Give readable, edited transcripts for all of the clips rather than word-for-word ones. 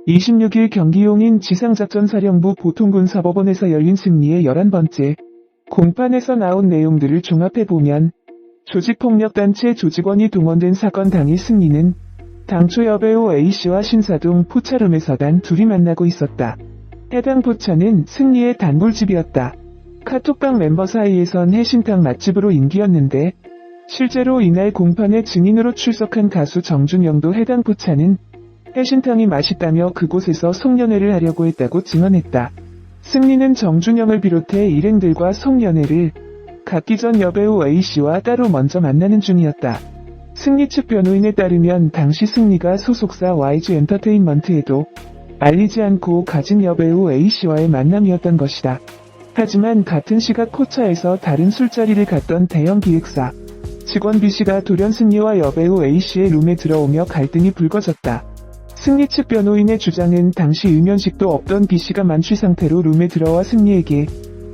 26일 경기 용인 지상작전사령부 보통군사법원에서 열린 승리의 11번째 공판에서 나온 내용들을 종합해보면 조직폭력단체 조직원이 동원된 사건 당일 승리는 당초 여배우 A씨와 신사동 포차룸에서 단 둘이 만나고 있었다. 해당 포차는 승리의 단골집이었다. 카톡방 멤버 사이에선 해신탕 맛집으로 인기였는데 실제로 이날 공판에 증인으로 출석한 가수 정준영도 해당 포차는 해신탕이 맛있다며 그곳에서 송년회를 하려고 했다고 증언했다. 승리는 정준영을 비롯해 일행들과 송년회를 갖기 전 여배우 A씨와 따로 먼저 만나는 중이었다. 승리 측 변호인에 따르면 당시 승리가 소속사 YG 엔터테인먼트에도 알리지 않고 가진 여배우 A씨와의 만남이었던 것이다. 하지만 같은 시각 포차에서 다른 술자리를 갔던 대형 기획사 직원 B씨가 돌연 승리와 여배우 A씨의 룸에 들어오며 갈등이 불거졌다. 승리 측 변호인의 주장은 당시 일면식도 없던 B씨가 만취 상태로 룸에 들어와 승리에게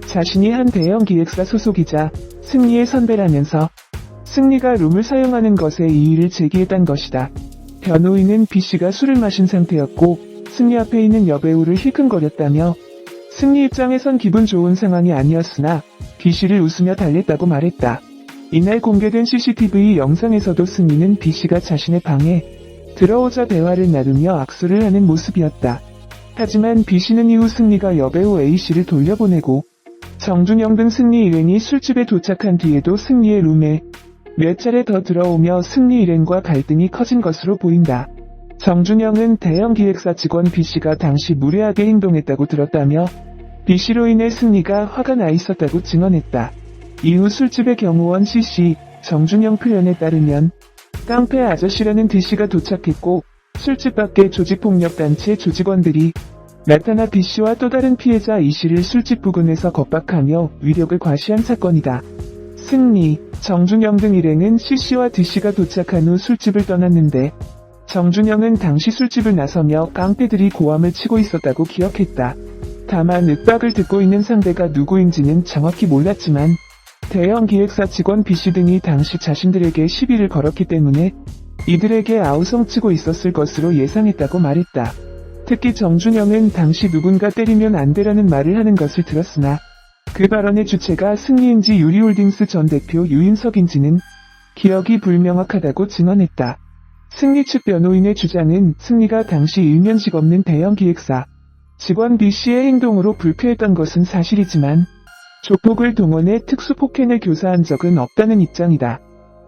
자신이 한 대형 기획사 소속이자 승리의 선배라면서 승리가 룸을 사용하는 것에 이의를 제기했던 것이다. 변호인은 B씨가 술을 마신 상태였고 승리 앞에 있는 여배우를 힐끔거렸다며 승리 입장에선 기분 좋은 상황이 아니었으나 B씨를 웃으며 달랬다고 말했다. 이날 공개된 CCTV 영상에서도 승리는 B씨가 자신의 방에 들어오자 대화를 나누며 악수를 하는 모습이었다. 하지만 B씨는 이후 승리가 여배우 A씨를 돌려보내고 정준영 등 승리 일행이 술집에 도착한 뒤에도 승리의 룸에 몇 차례 더 들어오며 승리 일행과 갈등이 커진 것으로 보인다. 정준영은 대형 기획사 직원 B씨가 당시 무례하게 행동했다고 들었다며 B씨로 인해 승리가 화가 나 있었다고 증언했다. 이후 술집의 경호원 C씨, 정준영 표현에 따르면 깡패 아저씨라는 D씨가 도착했고 술집 밖에 조직폭력단체 조직원들이 나타나 B씨와 또 다른 피해자 E씨를 술집 부근에서 겁박하며 위력을 과시한 사건이다. 승리, 정준영 등 일행은 C씨와 D씨가 도착한 후 술집을 떠났는데 정준영은 당시 술집을 나서며 깡패들이 고함을 치고 있었다고 기억했다. 다만 윽박을 듣고 있는 상대가 누구인지는 정확히 몰랐지만 대형 기획사 직원 B씨 등이 당시 자신들에게 시비를 걸었기 때문에 이들에게 아우성치고 있었을 것으로 예상했다고 말했다. 특히 정준영은 당시 누군가 때리면 안 되라는 말을 하는 것을 들었으나 그 발언의 주체가 승리인지 유리홀딩스 전 대표 유인석인지는 기억이 불명확하다고 증언했다. 승리 측 변호인의 주장은 승리가 당시 일면식 없는 대형 기획사 직원 B씨의 행동으로 불쾌했던 것은 사실이지만 조폭을 동원해 특수폭행을 교사한 적은 없다는 입장이다.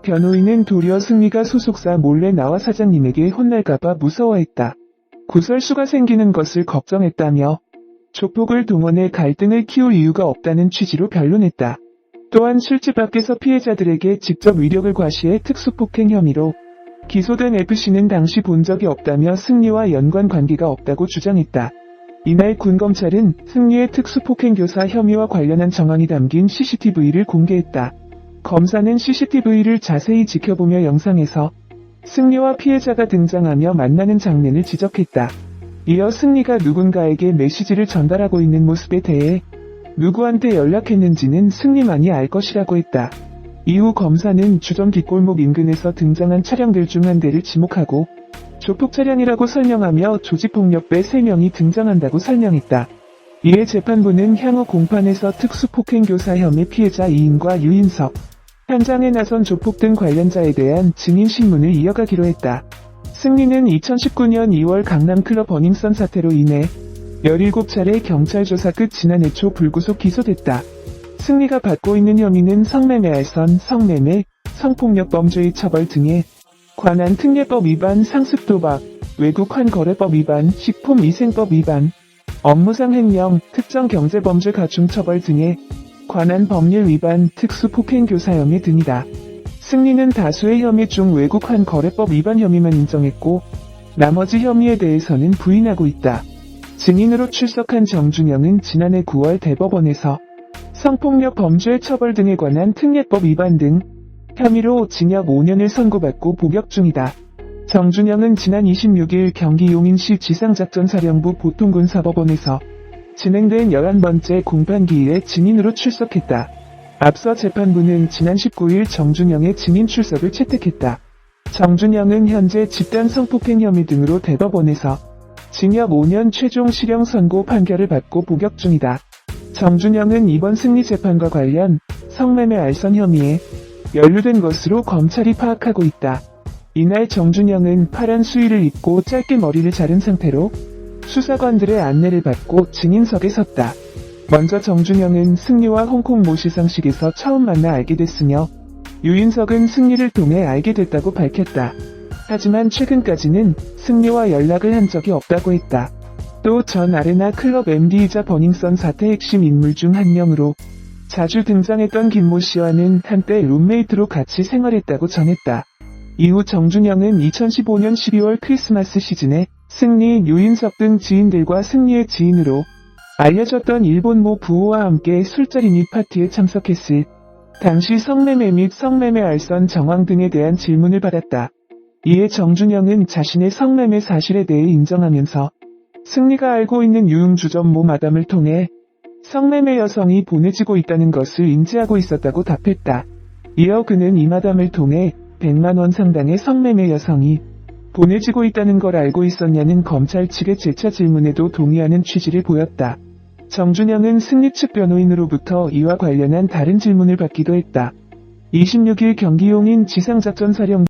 변호인은 도리어 승리가 소속사 몰래 나와 사장님에게 혼날까봐 무서워했다. 구설수가 생기는 것을 걱정했다며 조폭을 동원해 갈등을 키울 이유가 없다는 취지로 변론했다. 또한 술집 밖에서 피해자들에게 직접 위력을 과시해 특수폭행 혐의로 기소된 F씨는 당시 본 적이 없다며 승리와 연관 관계가 없다고 주장했다. 이날 군검찰은 승리의 특수폭행 교사 혐의와 관련한 정황이 담긴 CCTV를 공개했다. 검사는 CCTV를 자세히 지켜보며 영상에서 승리와 피해자가 등장하며 만나는 장면을 지적했다. 이어 승리가 누군가에게 메시지를 전달하고 있는 모습에 대해 누구한테 연락했는지는 승리만이 알 것이라고 했다. 이후 검사는 주점 뒷골목 인근에서 등장한 차량들 중 한 대를 지목하고 조폭 차량이라고 설명하며 조직폭력배 3명이 등장한다고 설명했다. 이에 재판부는 향후 공판에서 특수폭행교사 혐의 피해자 이인과 유인석, 현장에 나선 조폭 등 관련자에 대한 증인 신문을 이어가기로 했다. 승리는 2019년 2월 강남클럽 버닝썬 사태로 인해 17차례 경찰 조사 끝 지난해 초 불구속 기소됐다. 승리가 받고 있는 혐의는 성매매 알선, 성매매, 성폭력범죄의 처벌 등에 관한 특례법 위반, 상습도박, 외국환거래법 위반, 식품위생법 위반, 업무상 횡령, 특정경제범죄 가중처벌 등에 관한 법률 위반, 특수폭행교사 혐의 등이다. 승리는 다수의 혐의 중 외국환거래법 위반 혐의만 인정했고 나머지 혐의에 대해서는 부인하고 있다. 증인으로 출석한 정준영은 지난해 9월 대법원에서 성폭력 범죄 처벌 등에 관한 특례법 위반 등 혐의로 징역 5년을 선고받고 복역 중이다. 정준영은 지난 26일 경기 용인시 지상작전사령부 보통군사법원에서 진행된 11번째 공판기일에 증인으로 출석했다. 앞서 재판부는 지난 19일 정준영의 증인 출석을 채택했다. 정준영은 현재 집단 성폭행 혐의 등으로 대법원에서 징역 5년 최종 실형 선고 판결을 받고 복역 중이다. 정준영은 이번 승리 재판과 관련 성매매 알선 혐의에 연루된 것으로 검찰이 파악하고 있다. 이날 정준영은 파란 수의를 입고 짧게 머리를 자른 상태로 수사관들의 안내를 받고 증인석에 섰다. 먼저 정준영은 승리와 홍콩 모 시상식에서 처음 만나 알게 됐으며 유인석은 승리를 통해 알게 됐다고 밝혔다. 하지만 최근까지는 승리와 연락을 한 적이 없다고 했다. 또 전 아레나 클럽 MD이자 버닝썬 사태 핵심 인물 중 한 명으로 자주 등장했던 김모 씨와는 한때 룸메이트로 같이 생활했다고 전했다. 이후 정준영은 2015년 12월 크리스마스 시즌에 승리, 유인석 등 지인들과 승리의 지인으로 알려졌던 일본 모 부호와 함께 술자리 및 파티에 참석했을 당시 성매매 및 성매매 알선 정황 등에 대한 질문을 받았다. 이에 정준영은 자신의 성매매 사실에 대해 인정하면서 승리가 알고 있는 유흥주점 모 마담을 통해 성매매 여성이 보내지고 있다는 것을 인지하고 있었다고 답했다. 이어 그는 이 마담을 통해 100만원 상당의 성매매 여성이 보내지고 있다는 걸 알고 있었냐는 검찰 측의 재차 질문에도 동의하는 취지를 보였다. 정준영은 승리 측 변호인으로부터 이와 관련한 다른 질문을 받기도 했다. 26일 경기 용인 지상작전사령부